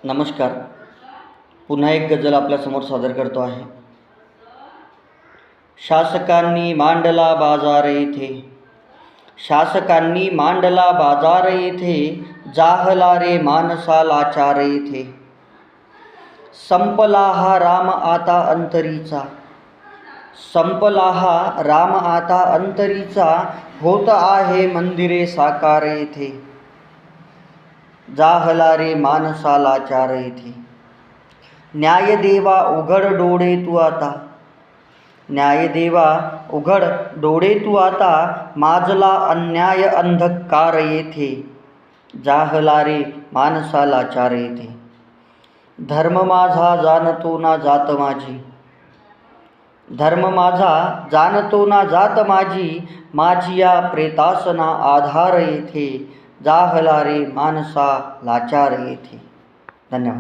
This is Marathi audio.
नमस्कार. पुन्हा एक गझल आपल्यासमोर सादर करतो आहे. शासकांनी मांडला बाजार येथे, शासकांनी मांडला बाजार येथे, जाहला रे मानसा लाचार येथे. संपला हा राम आता अंतरीचा, संपला हा राम आता अंतरीचा, होत आहे मंदिरे साकार येथे. जाहला रे मानसा लाचार येथे. न्यायदेवा उघड डोळे तू आता, न्यायदेवा उघड डोळे तू आता, माजला अन्याय अंधकार येथे. जाहला रे मानसा लाचार येथे. धर्म माझा जाणतो ना जात माझी, धर्म माझा जाणतो ना जात माझी, माझी या प्रेतासना आधार येथे. जाहला रे मानसा लाचार येथे. धन्यवाद.